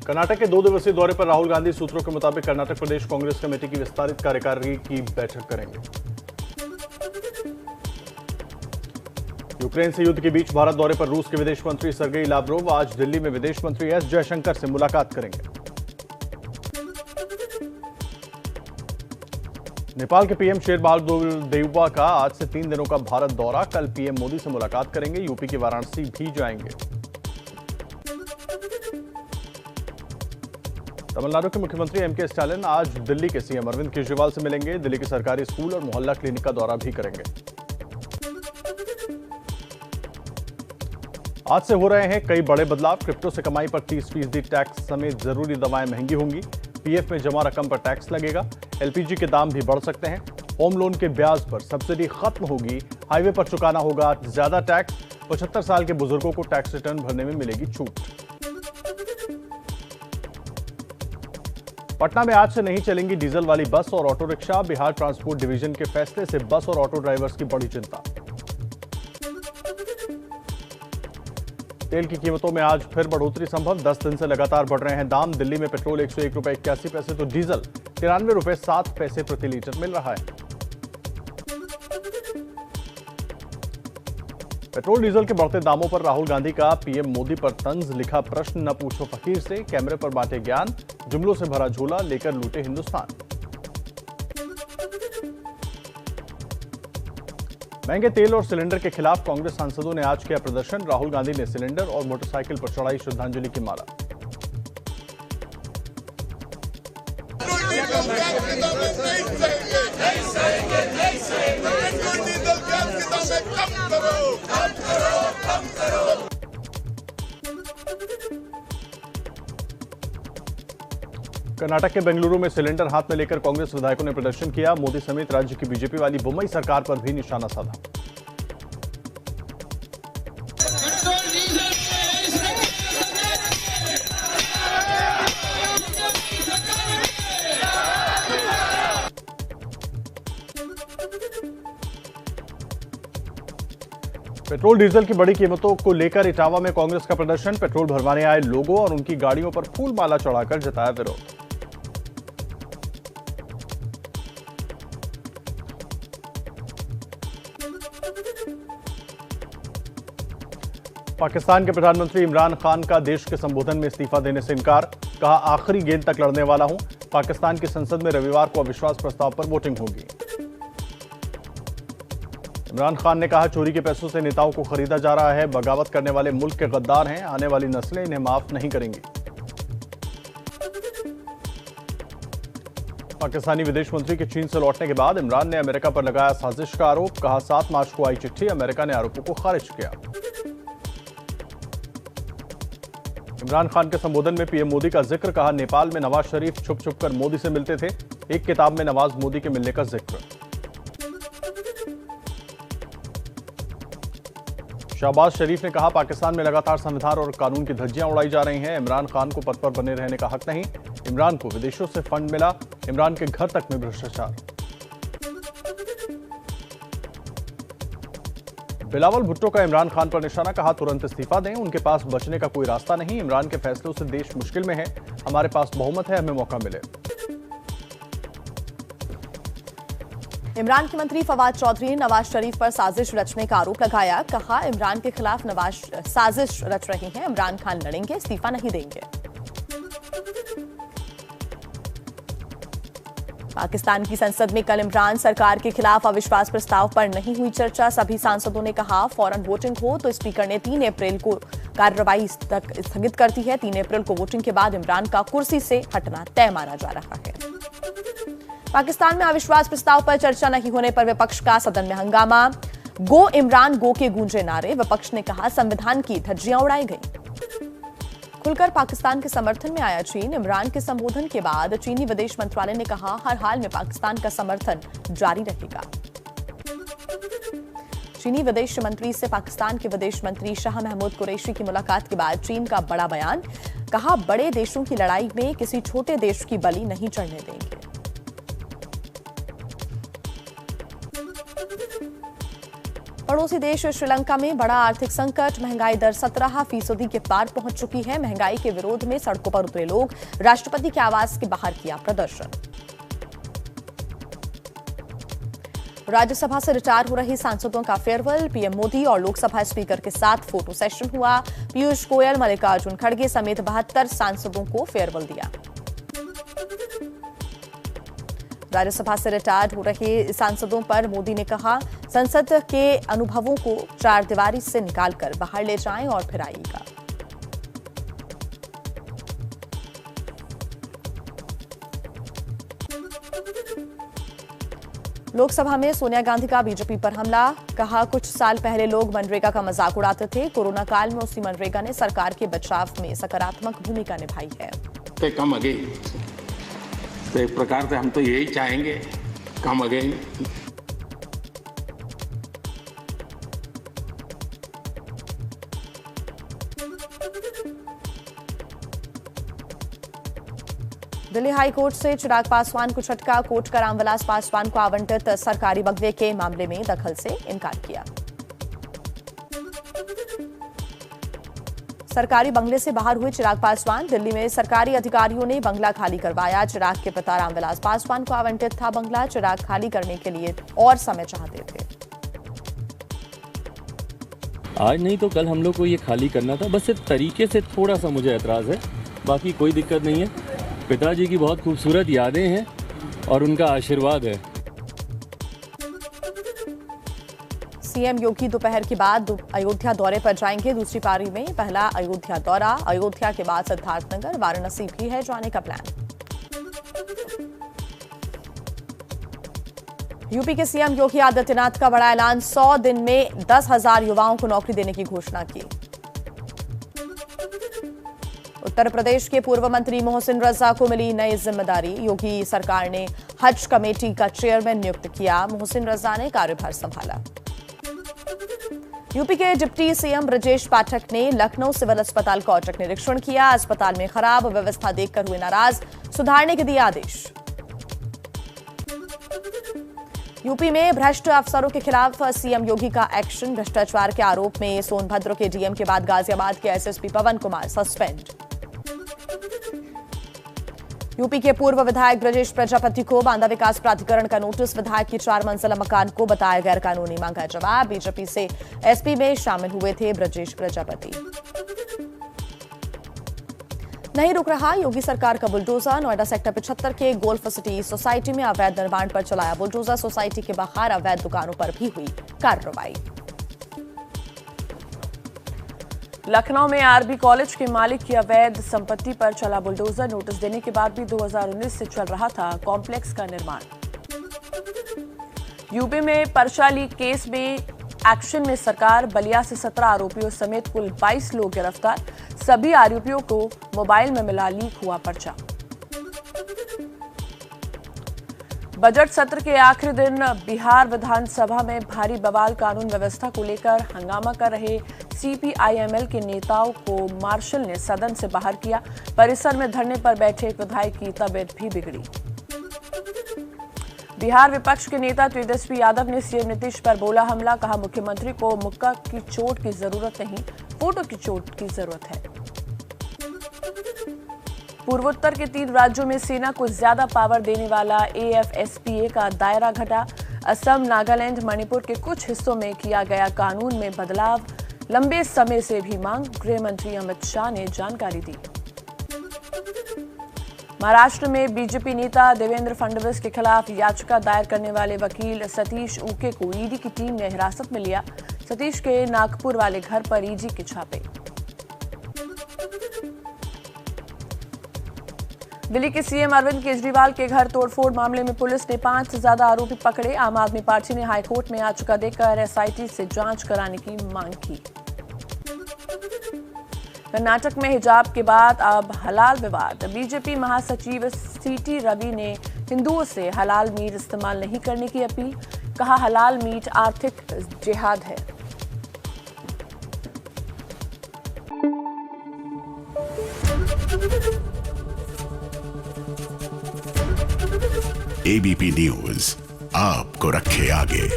कर्नाटक के 2 दिवसीय दौरे पर राहुल गांधी सूत्रों के मुताबिक कर्नाटक प्रदेश कांग्रेस कमेटी की विस्तारित कार्यकारी की बैठक करेंगे। यूक्रेन से युद्ध के बीच भारत दौरे पर रूस के विदेश मंत्री सर्गेई लाव्रोव आज दिल्ली में विदेश मंत्री एस जयशंकर से मुलाकात करेंगे। नेपाल के पीएम शेरबहादुर देउबा का आज से 3 दिनों का भारत दौरा, कल पीएम मोदी से मुलाकात करेंगे। यूपी के वाराणसी भी जाएंगे। तमिलनाडु के मुख्यमंत्री एमके स्टालिन आज दिल्ली के सीएम अरविंद केजरीवाल से मिलेंगे। दिल्ली के सरकारी स्कूल और मोहल्ला क्लिनिक का दौरा भी करेंगे। आज से हो रहे हैं कई बड़े बदलाव। क्रिप्टो से कमाई पर 30% टैक्स समेत जरूरी दवाएं महंगी होंगी। पीएफ में जमा रकम पर टैक्स लगेगा। एलपीजी के दाम भी बढ़ सकते हैं। होम लोन के ब्याज पर सब्सिडी खत्म होगी। हाईवे पर चुकाना होगा ज्यादा टैक्स। 75 साल के बुजुर्गों को टैक्स रिटर्न भरने में मिलेगी छूट। पटना में आज से नहीं चलेंगी डीजल वाली बस और auto rickshaw. Bihar transport division के फैसले से बस और ऑटो ड्राइवर्स की बड़ी चिंता। तेल की कीमतों में आज फिर बढ़ोतरी संभव। 10 दिन से लगातार बढ़ रहे हैं दाम। दिल्ली में पेट्रोल 101 रुपए 81 पैसे तो डीजल 93 रुपए 7 पैसे प्रति लीटर मिल रहा है। पेट्रोल डीजल के बढ़ते दामों पर राहुल गांधी का पीएम मोदी पर तंज। लिखा प्रश्न न पूछो फकीर से, कैमरे पर बांटे ज्ञान, जुमलों से भरा झोला लेकर लूटे हिंदुस्तान। महंगे तेल और सिलेंडर के खिलाफ कांग्रेस सांसदों ने आज किया प्रदर्शन। राहुल गांधी ने सिलेंडर और मोटरसाइकिल पर चढ़ाई श्रद्धांजलि की माला। कर्नाटक के बेंगलुरु में सिलेंडर हाथ में लेकर कांग्रेस विधायकों ने प्रदर्शन किया। मोदी समेत राज्य की बीजेपी वाली बुम्बई सरकार पर भी निशाना साधा। पेट्रोल डीजल की बड़ी कीमतों को लेकर इटावा में कांग्रेस का प्रदर्शन। पेट्रोल भरवाने आए लोगों और उनकी गाड़ियों पर फूल माला चढ़ाकर जताया विरोध। पाकिस्तान के प्रधानमंत्री इमरान खान का देश के संबोधन में इस्तीफा देने से इनकार। कहा आखिरी गेंद तक लड़ने वाला हूं। पाकिस्तान की संसद में रविवार को अविश्वास प्रस्ताव पर वोटिंग होगी। इमरान खान ने कहा चोरी के पैसों से नेताओं को खरीदा जा रहा है। बगावत करने वाले मुल्क के गद्दार हैं। आने वाली नस्लें इन्हें माफ नहीं करेंगी। पाकिस्तानी विदेश मंत्री के चीन से लौटने के बाद इमरान ने अमेरिका पर लगाया साजिश का आरोप। कहा 7 मार्च को आई चिट्ठी, अमेरिका ने आरोपों को खारिज किया। इमरान खान के संबोधन में पीएम मोदी का जिक्र। कहा नेपाल में नवाज शरीफ छुप छुप कर मोदी से मिलते थे। एक किताब में नवाज मोदी के मिलने का जिक्र। शहबाज शरीफ ने कहा पाकिस्तान में लगातार संविधान और कानून की धज्जियां उड़ाई जा रही हैं। इमरान खान को पद पर बने रहने का हक नहीं। इमरान को विदेशों से फंड मिला। इमरान के घर तक में भ्रष्टाचार। बिलावल भुट्टो का इमरान खान पर निशाना। कहा तुरंत इस्तीफा दें, उनके पास बचने का कोई रास्ता नहीं। इमरान के फैसलों से देश मुश्किल में है। हमारे पास बहुमत है, हमें मौका मिले। इमरान के मंत्री फवाद चौधरी ने नवाज शरीफ पर साजिश रचने का आरोप लगाया। कहा इमरान के खिलाफ नवाज साजिश रच रही हैं। इमरान खान लड़ेंगे, इस्तीफा नहीं देंगे। पाकिस्तान की संसद में कल इमरान सरकार के खिलाफ अविश्वास प्रस्ताव पर नहीं हुई चर्चा। सभी सांसदों ने कहा फौरन वोटिंग हो तो स्पीकर ने 3 अप्रैल को कार्रवाई तक स्थगित कर दी है। 3 अप्रैल को वोटिंग के बाद इमरान का कुर्सी से हटना तय माना जा रहा है। पाकिस्तान में अविश्वास प्रस्ताव पर चर्चा नहीं होने पर विपक्ष का सदन में हंगामा। गो इमरान गो के गूंजे नारे। विपक्ष ने कहा संविधान की धज्जियां उड़ाई गई। खुलकर पाकिस्तान के समर्थन में आया चीन। इमरान के संबोधन के बाद चीनी विदेश मंत्रालय ने कहा हर हाल में पाकिस्तान का समर्थन जारी रहेगा। चीनी विदेश मंत्री से पाकिस्तान के विदेश मंत्री शाह महमूद कुरैशी की मुलाकात के बाद चीन का बड़ा बयान। कहा बड़े देशों की लड़ाई में किसी छोटे देश की बलि नहीं चढ़ने देंगे। पड़ोसी देश श्रीलंका में बड़ा आर्थिक संकट, महंगाई दर 17% के पार पहुंच चुकी है। महंगाई के विरोध में सड़कों पर उतरे लोग, राष्ट्रपति के आवास के बाहर किया प्रदर्शन। राज्यसभा से रिटायर हो रहे सांसदों का फेयरवेल, पीएम मोदी और लोकसभा स्पीकर के साथ फोटो सेशन हुआ। पीयूष गोयल, मल्लिकार्जुन खड़गे समेत 72 सांसदों को फेयरवेल दिया। राज्यसभा से रिटायर्ड हो रहे सांसदों पर मोदी ने कहा, संसद के अनुभवों को चार दीवारी से निकालकर बाहर ले जाएं और फिर आइएगा। लोकसभा में सोनिया गांधी का बीजेपी पर हमला, कहा कुछ साल पहले लोग मनरेगा का मजाक उड़ाते थे, कोरोना काल में उसी मनरेगा ने सरकार के बचाव में सकारात्मक भूमिका निभाई है। तो एक प्रकार से हम तो यही चाहेंगे, come again. Delhi high court से चिराग पासवान को झटका, कोर्ट का रामविलास पासवान को आवंटित सरकारी बंगले के मामले में दखल से इनकार किया। सरकारी बंगले से बाहर हुए चिराग पासवान, दिल्ली में सरकारी अधिकारियों ने बंगला खाली करवाया। चिराग के पिता रामविलास पासवान को आवंटित था बंगला, चिराग खाली करने के लिए और समय चाहते थे। आज नहीं तो कल हम लोग को ये खाली करना था, बस इस तरीके से थोड़ा सा मुझे एतराज है, बाकी कोई दिक्कत नहीं है। पिताजी की बहुत खूबसूरत यादें हैं और उनका आशीर्वाद है। सीएम योगी दोपहर के बाद अयोध्या दौरे पर जाएंगे। दूसरी पारी में पहला अयोध्या दौरा, अयोध्या के बाद सिद्धार्थनगर, वाराणसी भी है जाने का प्लान। यूपी के सीएम योगी आदित्यनाथ का बड़ा ऐलान, 100 दिन में 10,000 युवाओं को नौकरी देने की घोषणा की। उत्तर प्रदेश के पूर्व मंत्री मोहसिन रजा को मिली नई जिम्मेदारी, योगी सरकार ने हज कमेटी का चेयरमैन नियुक्त किया। मोहसिन रजा ने कार्यभार संभाला। यूपी के डिप्टी सीएम ब्रजेश पाठक ने लखनऊ सिविल अस्पताल का औचक निरीक्षण किया। अस्पताल में खराब व्यवस्था देखकर हुए नाराज, सुधारने के दिए आदेश। यूपी में भ्रष्ट अफसरों के खिलाफ सीएम योगी का एक्शन, भ्रष्टाचार के आरोप में सोनभद्र के डीएम के बाद गाजियाबाद के एसएसपी पवन कुमार सस्पेंड। यूपी के पूर्व विधायक ब्रजेश प्रजापति को बांदा विकास प्राधिकरण का नोटिस, विधायक की 4 मंजिला मकान को बताया गैर कानूनी, मांगा जवाब। बीजेपी से एसपी में शामिल हुए थे ब्रजेश प्रजापति। नहीं रुक रहा योगी सरकार का बुलडोजर, नोएडा सेक्टर 75 के गोल्फ सिटी सोसाइटी में अवैध निर्माण पर चलाया बुलडोजर, सोसाइटी के बाहर अवैध दुकानों पर भी हुई कार्रवाई। लखनऊ में आरबी कॉलेज के मालिक की अवैध संपत्ति पर चला बुलडोजर, नोटिस देने के बाद भी 2019 से चल रहा था कॉम्प्लेक्स का निर्माण। यूपी में पर्चा लीक केस में एक्शन में सरकार, बलिया से 17 आरोपियों समेत कुल 22 लोग गिरफ्तार, सभी आरोपियों को मोबाइल में मिला लीक हुआ पर्चा। बजट सत्र के आखिरी दिन बिहार विधानसभा में भारी बवाल, कानून व्यवस्था को लेकर हंगामा कर रहे सीपीआईएमएल के नेताओं को मार्शल ने सदन से बाहर किया। परिसर में धरने पर बैठे एक विधायक की तबीयत भी बिगड़ी। बिहार विपक्ष के नेता तेजस्वी यादव ने सीएम नीतीश पर बोला हमला, कहा मुख्यमंत्री को मुक्का की चोट की जरूरत नहीं, फोटो की चोट की जरूरत है। पूर्वोत्तर के 3 राज्यों में सेना को ज्यादा पावर देने वाला एएफएसपीए का दायरा घटा। असम, नागालैंड, मणिपुर के कुछ हिस्सों में किया गया कानून में बदलाव, लंबे समय से भी मांग, गृह मंत्री अमित शाह ने जानकारी दी। महाराष्ट्र में बीजेपी नेता देवेंद्र फडणवीस के खिलाफ याचिका दायर करने वाले वकील सतीश उके को ईडी की टीम ने हिरासत में लिया। सतीश के नागपुर वाले घर पर ईडी के छापे। दिल्ली के सीएम अरविंद केजरीवाल के घर तोड़फोड़ मामले में पुलिस ने 5 से ज्यादा आरोपी पकड़े। आम आदमी पार्टी ने हाईकोर्ट में याचिका देकर एसआईटी से जांच कराने की मांग की। कर्नाटक में हिजाब के बाद अब हलाल विवाद, बीजेपी महासचिव सीटी रवि ने हिंदुओं से हलाल मीट इस्तेमाल नहीं करने की अपील, कहा हलाल मीट आर्थिक जिहाद है। एबीपी न्यूज आपको रखे आगे।